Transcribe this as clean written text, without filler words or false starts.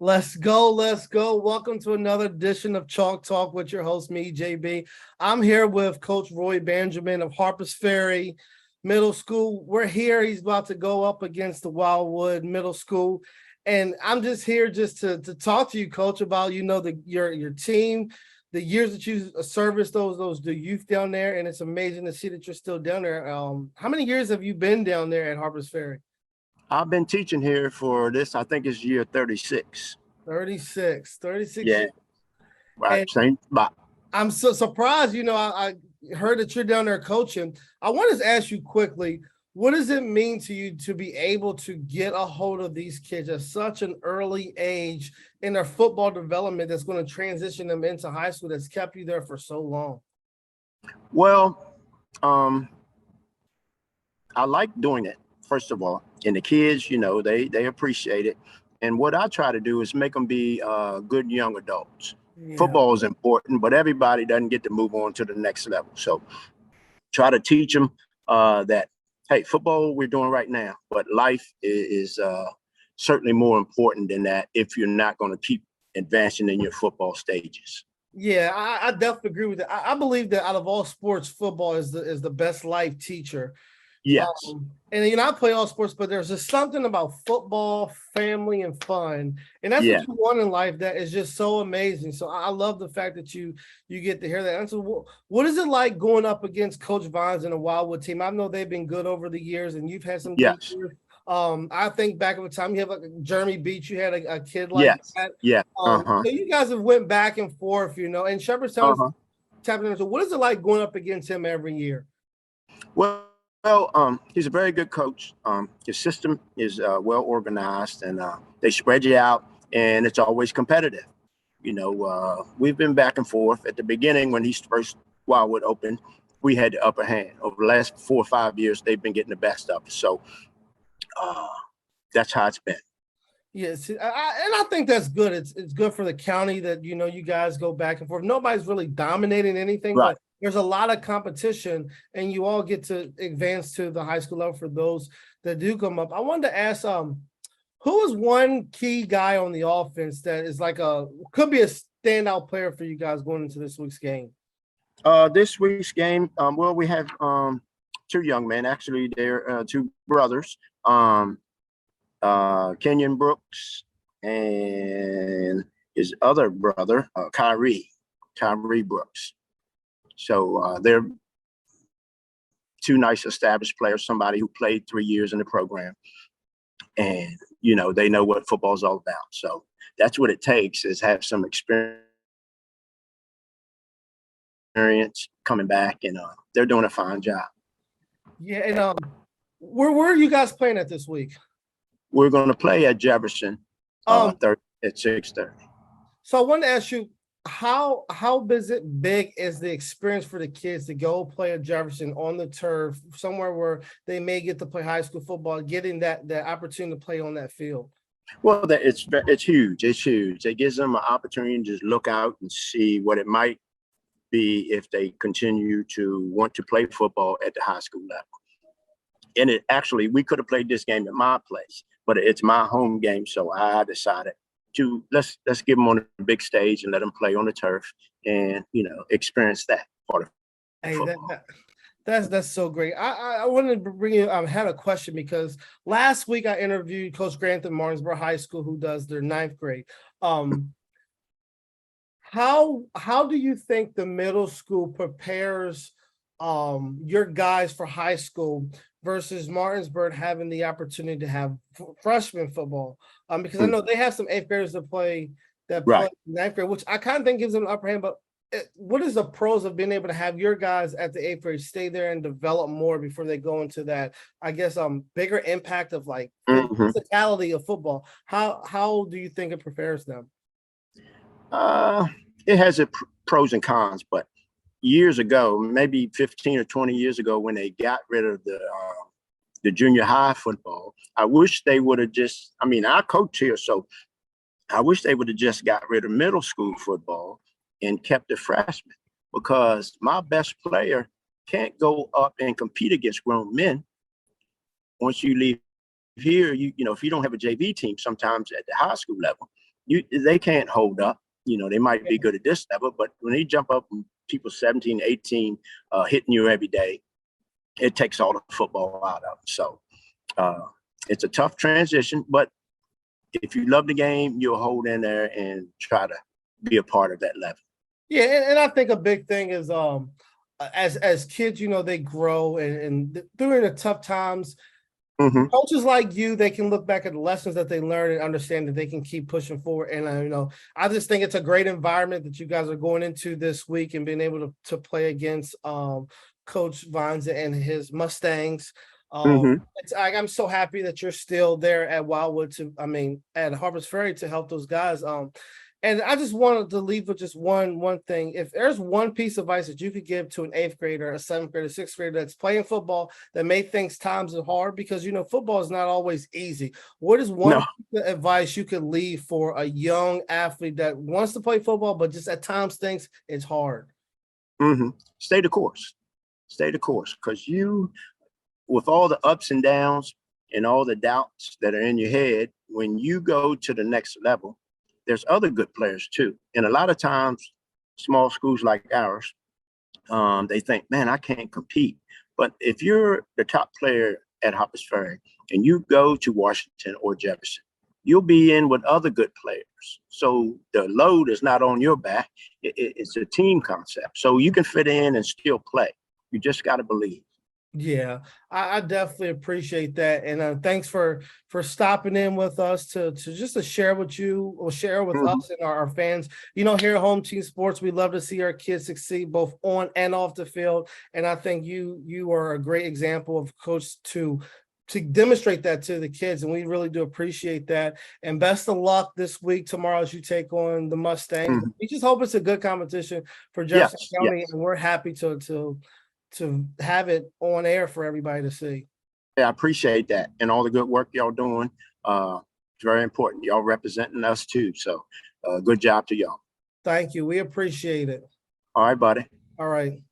Let's go. Let's go. Welcome to another edition of Chalk Talk with your host, me, JB. I'm here with Coach Roy Benjamin of Harpers Ferry Middle School. We're here. He's about to go up against the Wildwood Middle School. And I'm just here just to talk to you, Coach, about, your team, the years that you serviced the youth down there. And it's amazing to see that you're still down there. How many years have you been down there at Harpers Ferry? I've been teaching here for this, I think it's year 36. 36 Yeah, years. right. And Same spot. I'm so surprised. I heard that you're down there coaching. I want to ask you quickly, what does it mean to you to be able to get a hold of these kids at such an early age in their football development that's going to transition them into high school that's kept you there for so long? Well, I like doing it, first of all. And the kids, they appreciate it. And what I try to do is make them be good young adults. Yeah. Football is important, but everybody doesn't get to move on to the next level. So try to teach them that, hey, football we're doing right now, but life is certainly more important than that if you're not going to keep advancing in your football stages. Yeah, I definitely agree with that. I believe that out of all sports, football is the best life teacher. Yes. And I play all sports, but there's just something about football, family, and fun. And that's Yeah. what you want in life that is just so amazing. So I love the fact that you get to hear that. And so what is it like going up against Coach Vines and the Wildwood team? I know they've been good over the years, and you've had some good Yes. years. I think back at the time you have like Jeremy Beach, you had a kid like Yes. that. Yeah. So you guys have went back and forth, and Jefferson tapping into. What is it like going up against him every year? Well, he's a very good coach. His system is well organized, and they spread you out, and it's always competitive. We've been back and forth. At the beginning, when he's first Wildwood opened, we had the upper hand. Over the last 4 or 5 years, they've been getting the best of us. So that's how it's been. Yes, and I think that's good. It's good for the county that you guys go back and forth. Nobody's really dominating anything, Right. but there's a lot of competition, and you all get to advance to the high school level for those that do come up. I wanted to ask, who is one key guy on the offense that is could be a standout player for you guys going into this week's game? This week's game, well, we have 2 young men. Actually, they're 2 brothers. Kenyon Brooks and his other brother, Kyrie Brooks. So they're 2 nice established players, somebody who played 3 years in the program. And, they know what football's all about. So that's what it takes, is have some experience coming back, and they're doing a fine job. Yeah, and where are you guys playing at this week? We're going to play at Jefferson at 6:30. So I wanted to ask you, how big is the experience for the kids to go play at Jefferson on the turf, somewhere where they may get to play high school football, getting that opportunity to play on that field? Well, it's huge. It's huge. It gives them an opportunity to just look out and see what it might be if they continue to want to play football at the high school level. And we could have played this game at my place, but it's my home game, so I decided to let's give them on the big stage and let them play on the turf and experience that part of football. That's so great. I wanted to bring you. I had a question because last week I interviewed Coach Grantham Martinsburg High School, who does their 9th grade. How do you think the middle school prepares your guys for high school versus Martinsburg having the opportunity to have freshman football? Because I know they have some 8th graders that play Right. 9th grade, which I kind of think gives them an upper hand. But what is the pros of being able to have your guys at the 8th grade stay there and develop more before they go into that, I guess, bigger impact of physicality of football? How do you think it prepares them? It has its pros and cons, but years ago, maybe 15 or 20 years ago, when they got rid of the junior high football, I wish they would have I coach here, so I wish they would have just got rid of middle school football and kept the freshmen, because my best player can't go up and compete against grown men. Once you leave here, if you don't have a JV team sometimes at the high school level, they can't hold up. They might be good at this level, but when they jump up and people 17, 18 hitting you every day, it takes all the football out of them. So it's a tough transition, but if you love the game, you'll hold in there and try to be a part of that level. Yeah, and I think a big thing is as kids, they grow and during the tough times, coaches like you, they can look back at the lessons that they learned and understand that they can keep pushing forward. And I just think it's a great environment that you guys are going into this week and being able to play against Coach Banjo and his Mustangs. I'm so happy that you're still there at Wildwood at Harpers Ferry to help those guys. And I just wanted to leave with just one thing. If there's one piece of advice that you could give to an 8th grader, a 7th grader, 6th grader that's playing football that may think times are hard, because football is not always easy. What is one piece of advice you could leave for a young athlete that wants to play football, but just at times thinks it's hard? Stay the course. Stay the course, because with all the ups and downs and all the doubts that are in your head, when you go to the next level, there's other good players too. And a lot of times, small schools like ours, they think, man, I can't compete. But if you're the top player at Harpers Ferry and you go to Washington or Jefferson, you'll be in with other good players. So the load is not on your back. It's a team concept. So you can fit in and still play. You just got to believe. Yeah, I definitely appreciate that. And thanks for stopping in with us to share with you or share with us and our fans. Here at Home Team Sports, we love to see our kids succeed both on and off the field. And I think you are a great example of coach to demonstrate that to the kids. And we really do appreciate that. And best of luck this week, tomorrow, as you take on the Mustangs. We just hope it's a good competition for Jefferson County. And we're happy to have it on air for everybody to see. Yeah, I appreciate that and all the good work y'all doing. It's very important. Y'all representing us too. So good job to y'all. Thank you. We appreciate it. All right, buddy. All right.